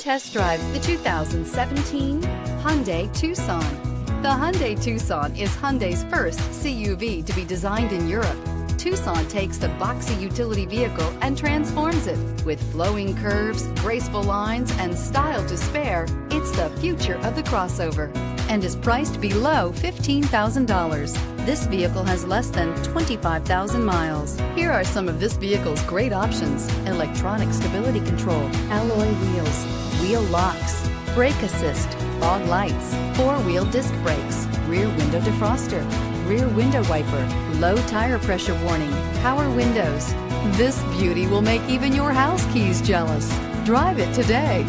test drive the 2017 Hyundai Tucson. The Hyundai Tucson is Hyundai's first CUV to be designed in Europe. Tucson takes the boxy utility vehicle and transforms it. With flowing curves, graceful lines, and style to spare, it's the future of the crossover and is priced below $15,000. This vehicle has less than 25,000 miles. Here are some of this vehicle's great options: electronic stability control, alloy wheels, wheel locks, brake assist, fog lights, four-wheel disc brakes, rear window defroster, rear window wiper, low tire pressure warning, power windows. This beauty will make even your house keys jealous. Drive it today.